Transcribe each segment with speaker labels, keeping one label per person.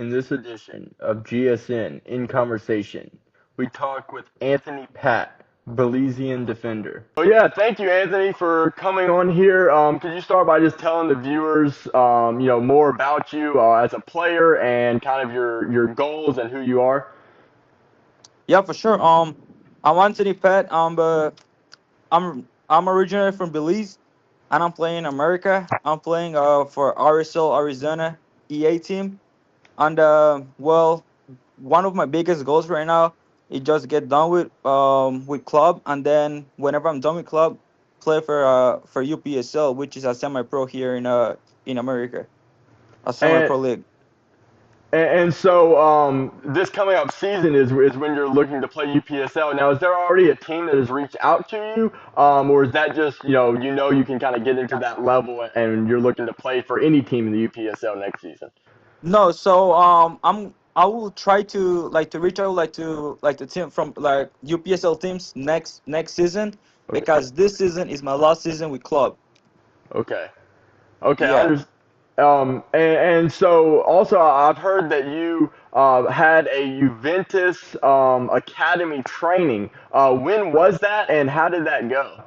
Speaker 1: In this edition of GSN In Conversation, we talk with Anthony Patt, Belizean Defender. Oh yeah, thank you, Anthony, for coming on here. Could you start by just telling the viewers, more about you as a player and kind of your goals and who you are?
Speaker 2: Yeah, for sure. I'm Anthony Patt. I'm originally from Belize, and I'm playing in America. I'm playing for RSL Arizona EA team, and one of my biggest goals right now is just get done with club, and then whenever I'm done with club, play for UPSL, which is a semi-pro here in America, a
Speaker 1: And
Speaker 2: semi-pro league.
Speaker 1: and so this coming up season is when you're looking to play UPSL. Now, is there already a team that has reached out to you, or is that just you can kind of get into that level and you're looking to play for any team in the UPSL next season?
Speaker 2: No, so I will try to reach out like the team from like UPSL teams next season
Speaker 1: Okay,
Speaker 2: because this season is my last season with club.
Speaker 1: okay, okay. I
Speaker 2: Yeah.
Speaker 1: understand. And so also I've heard that you had a Juventus academy training. When was that, and how did that go?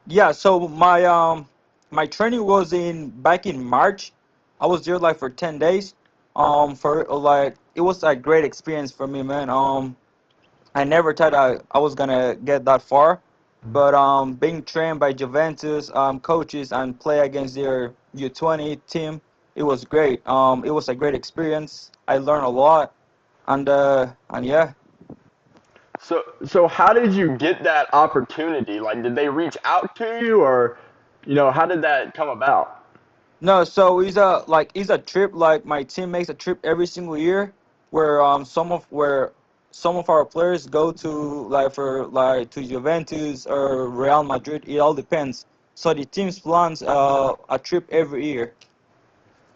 Speaker 2: Yeah, so my training was in back in March. I was there like for 10 days. For like it was a great experience for me, man. I never thought I was gonna get that far, but being trained by Juventus coaches and play against their U20 team, it was great. It was a great experience. I learned a lot, and yeah.
Speaker 1: So how did you get that opportunity? Like, did they reach out to you, or, how did that come about?
Speaker 2: No, so it's a trip. Like my team makes a trip every single year, where some of our players go to like to Juventus or Real Madrid. It all depends. So the teams plans a trip every year.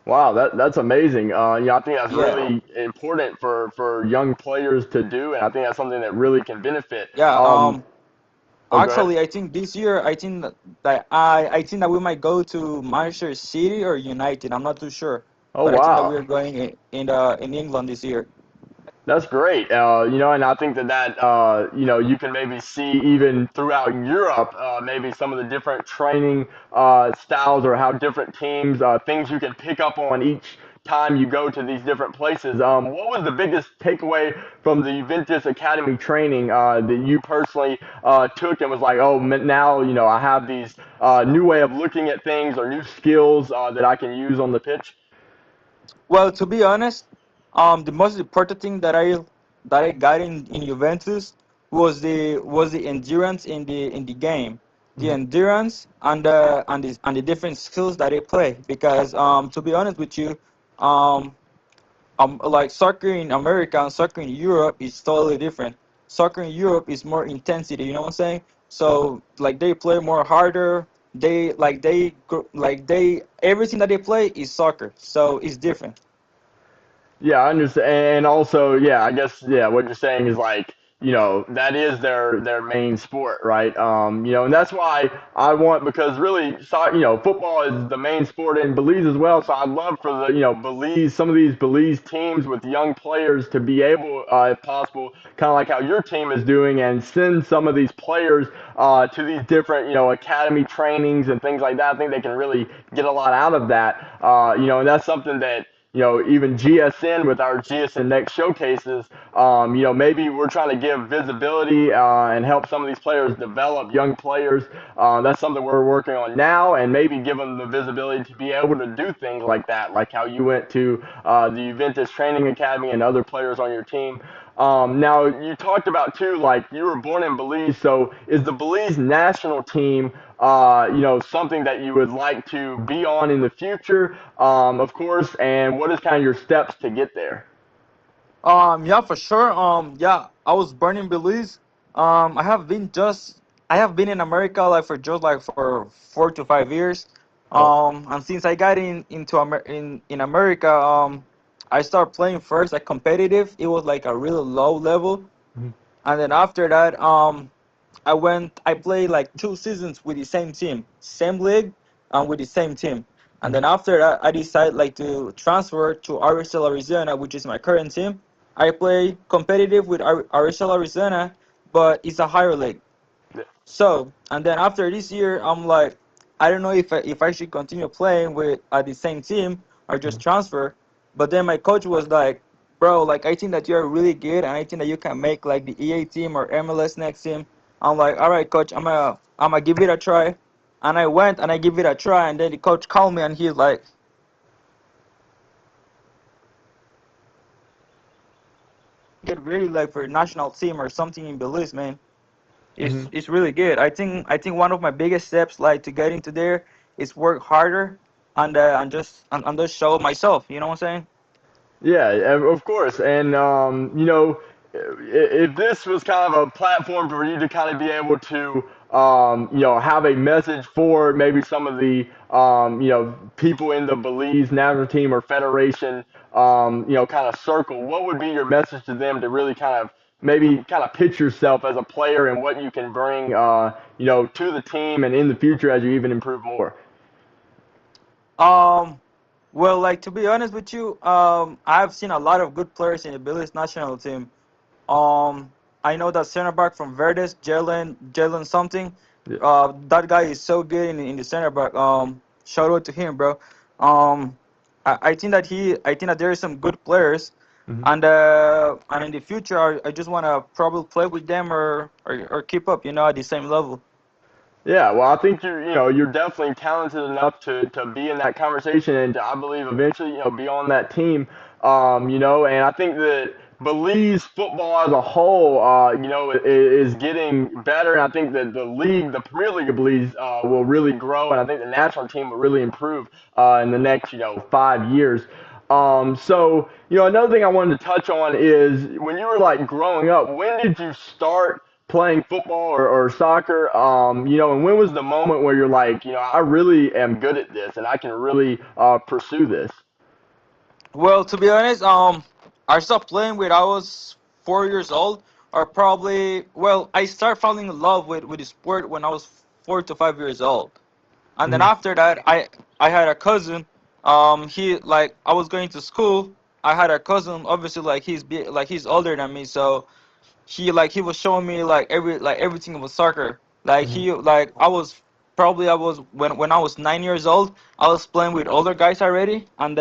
Speaker 1: Wow, that's amazing. I think that's
Speaker 2: Yeah,
Speaker 1: really important for young players to do, and I think that's something that really can benefit.
Speaker 2: yeah.
Speaker 1: Oh, go ahead.
Speaker 2: Actually, I think this year, I think that we might go to Manchester City or United. I'm not too sure,
Speaker 1: Oh,
Speaker 2: but I think that we
Speaker 1: wow.
Speaker 2: are going in England this year.
Speaker 1: That's great. And I think that you can maybe see even throughout Europe, maybe some of the different training styles or how different teams, things you can pick up on each time you go to these different places. What was the biggest takeaway from the Juventus Academy training that you personally took and was like, oh, now, I have these new way of looking at things or new skills that I can use on the pitch?
Speaker 2: Well, to be honest, the most important thing that I got in Juventus was the endurance in the game, the endurance and the different skills that they play. Because to be honest with you, um, like soccer in America and soccer in Europe is totally different. Soccer in Europe is more intensity. You know what I'm saying? So like they play more harder. They everything that they play is soccer. So it's different.
Speaker 1: Yeah, I understand. And also, yeah, I guess, yeah, what you're saying is like, that is their main sport, right? And that's why I want, because really, football is the main sport in Belize as well. So I'd love for Belize, some of these Belize teams with young players to be able, if possible, kind of like how your team is doing, and send some of these players to these different, academy trainings and things like that. I think they can really get a lot out of that. And that's something that even GSN with our GSN Next showcases, maybe we're trying to give visibility and help some of these players develop young players. That's something we're working on now, and maybe give them the visibility to be able to do things like that, like how you went to the Juventus Training Academy and other players on your team. Now, you talked about too, like you were born in Belize, so is the Belize national team, something that you would like to be on in the future, of course, and what is kind of your steps to get there?
Speaker 2: Yeah, for sure. Yeah, I was born in Belize. I have been in America like for just like for 4 to 5 years.
Speaker 1: Oh,
Speaker 2: And since I got in America, I started playing first like competitive. It was like a really low level, and then after that, I played like 2 seasons with the same team, same league, and with the same team. And then after that, I decided like to transfer to RSL Arizona, which is my current team. I play competitive with RSL Arizona, but it's a higher league. So, and then after this year, I'm like, I don't know if I should continue playing with at the same team or just transfer. But then my coach was like, bro, like I think that you're really good, and I think that you can make like the EA team or MLS next team. I'm like, all right, coach, I'm gonna give it a try. And I went and I give it a try, and then the coach called me and he's like, get ready like for a national team or something in Belize, man.
Speaker 1: Hmm.
Speaker 2: It's really good. I think one of my biggest steps like to get into there is work harder and just show myself. You know what I'm saying?
Speaker 1: Yeah, of course. And, if this was kind of a platform for you to kind of be able to, have a message for maybe some of the, people in the Belize national team or federation, kind of circle, what would be your message to them to really kind of maybe kind of pitch yourself as a player and what you can bring, to the team and in the future as you even improve more?
Speaker 2: Um, well, like to be honest with you, I've seen a lot of good players in the Belize national team. Um, I know that center back from Verdes, Jalen something.
Speaker 1: Yeah.
Speaker 2: That guy is so good in the center back. Shout out to him, bro. I think that there is some good players,
Speaker 1: Mhm.
Speaker 2: and in the future, I just wanna probably play with them or keep up, at the same level.
Speaker 1: Yeah, well, I think you're definitely talented enough to be in that conversation and to, I believe eventually be on that team. And I think that Belize football as a whole, is getting better, and I think that the league, the Premier League of Belize, will really grow, and I think the national team will really improve in the next 5 years. So another thing I wanted to touch on is when you were like growing up, when did you start playing football or soccer? And when was the moment where you're like, I really am good at this and I can really pursue this?
Speaker 2: Well, to be honest, I stopped playing when I was 4 years old, or probably. Well, I started falling in love with the sport when I was 4 to 5 years old, and then
Speaker 1: Hmm.
Speaker 2: after that, I had a cousin. He like I was going to school. I had a cousin. Obviously, like he's older than me, so he was showing me everything about soccer. Like
Speaker 1: Hmm.
Speaker 2: I was when I was 9 years old. I was playing with older guys already, and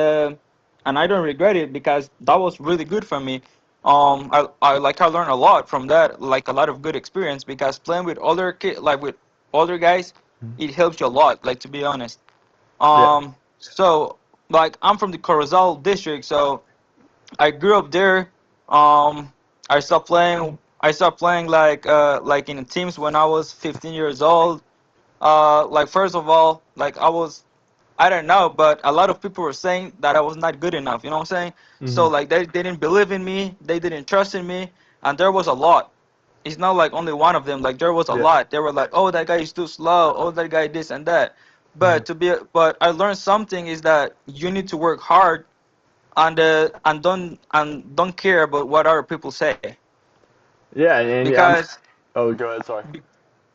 Speaker 2: I don't regret it because that was really good for me. I learned a lot from that, like a lot of good experience because playing with with older guys, it helps you a lot. Like to be honest.
Speaker 1: Yeah.
Speaker 2: So like I'm from the Corozal district, so I grew up there. Um, I stopped playing. I stopped playing like in teams when I was 15 years old. Like first of all, like I don't know, but a lot of people were saying that I was not good enough. You know what I'm saying? So
Speaker 1: Hmm.
Speaker 2: like they didn't believe in me. They didn't trust in me, and there was a lot. It's not like only one of them. Like there was a
Speaker 1: Yeah.
Speaker 2: lot. They were like, "Oh, that guy is too slow. Oh, that guy this and that."
Speaker 1: Hmm.
Speaker 2: But I learned something is that you need to work hard and don't care about what other people say
Speaker 1: Yeah. And I'm.
Speaker 2: because
Speaker 1: Oh, go ahead. Sorry.
Speaker 2: be-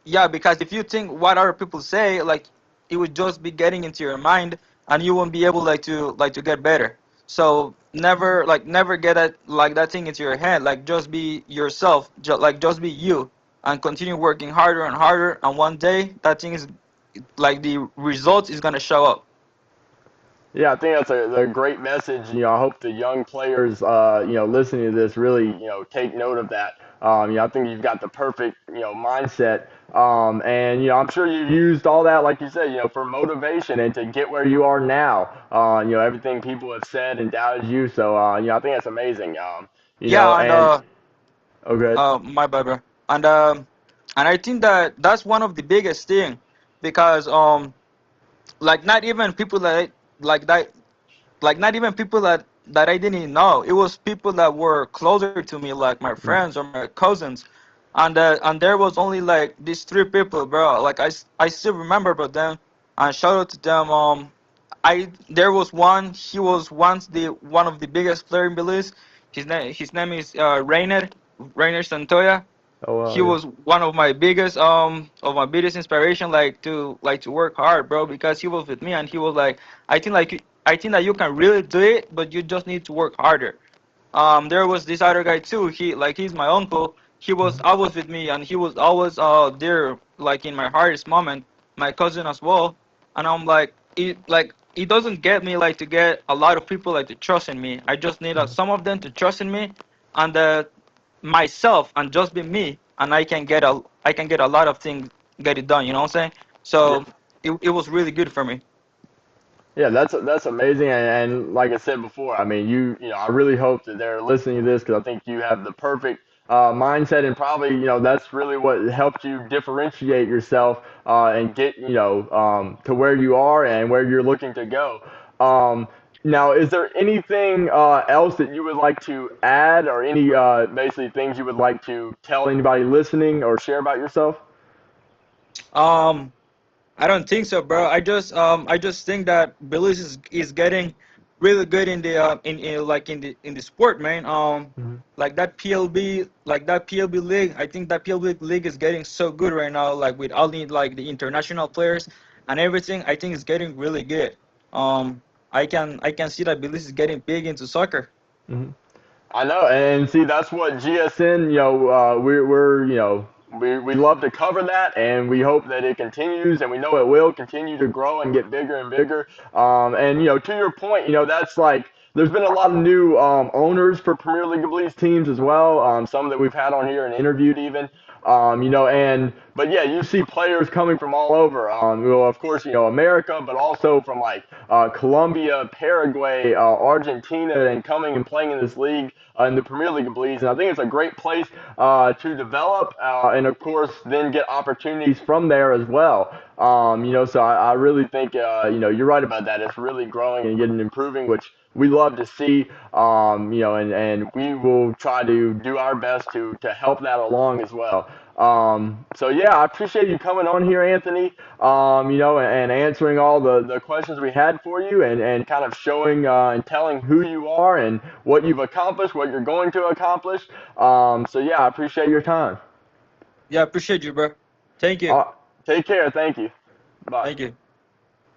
Speaker 2: yeah, because if you think what other people say, like it would just be getting into your mind and you won't be able like to get better. So never get that thing into your head. Like just be yourself, just be you, and continue working harder and harder, and one day that thing is like the result is gonna show up.
Speaker 1: Yeah, I think that's a great message. I hope the young players, listening to this really, take note of that. I think you've got the perfect, mindset. And, I'm sure you've used all that, like you said, for motivation and to get where you are now. Everything people have said and doubted you. So, I think that's amazing.
Speaker 2: Yeah, and
Speaker 1: And, oh, good.
Speaker 2: my bad, bro. And I think that that's one of the biggest thing because like not even people like that like not even people that I didn't know. It was people that were closer to me, like my friends or my cousins, and there was only like these three people, bro. Like I still remember about them, and shout out to them. I there was one. He was once the one of the biggest player in Belize. His name is Rainer Santoya.
Speaker 1: Oh wow,
Speaker 2: he
Speaker 1: yeah.
Speaker 2: was one of my biggest inspiration, like to work hard, bro, because he was with me and he was like, I think that you can really do it, but you just need to work harder. There was this other guy too. He's my uncle. He was
Speaker 1: Mhm.
Speaker 2: always with me, and he was always there, like in my hardest moment. My cousin as well, and I'm it doesn't get me like to get a lot of people like to trust in me. I just need
Speaker 1: Mhm.
Speaker 2: some of them to trust in me, and myself, and just be me, and I can get a lot of things, get it done. You know what I'm saying?
Speaker 1: Yeah.
Speaker 2: So it was really good for me.
Speaker 1: Yeah, that's amazing, and like I said before, I mean, I really hope that they're listening to this because I think you have the perfect mindset, and probably that's really what helped you differentiate yourself and get to where you are and where you're looking to go. Um, Now, is there anything else that you would like to add, or any basically things you would like to tell anybody listening or share about yourself?
Speaker 2: Um, I don't think so, bro. I just think that Belize is getting really good in the in the sport, man. Like that PLB league. I think that PLB league is getting so good right now. Like with all the international players and everything. I think it's getting really good. I can see that Belize is getting big into soccer.
Speaker 1: Hmm. I know, and see, that's what GSN, we're we love to cover that, and we hope that it continues, and we know it will continue to grow and get bigger and bigger. And to your point, that's like there's been a lot of new owners for Premier League of Belize teams as well. Some that we've had on here and interviewed even. And but yeah, you see players coming from all over. Of course, America, but also from like Colombia, Paraguay, Argentina, and coming and playing in this league in the Premier League of Belize. And I think it's a great place to develop, and of course, then get opportunities from there as well. So I really think you're right about that. It's really growing and getting improving, which we love to see. And we will try to do our best to help that along as well. So yeah, I appreciate you coming on here, Anthony. And answering all the questions we had for you, and kind of showing and telling who you are and what you've accomplished, what you're going to accomplish. So yeah, I appreciate your time.
Speaker 2: Yeah, appreciate you, bro. Thank you.
Speaker 1: Uh, Take care. Thank you. Bye.
Speaker 2: Thank you.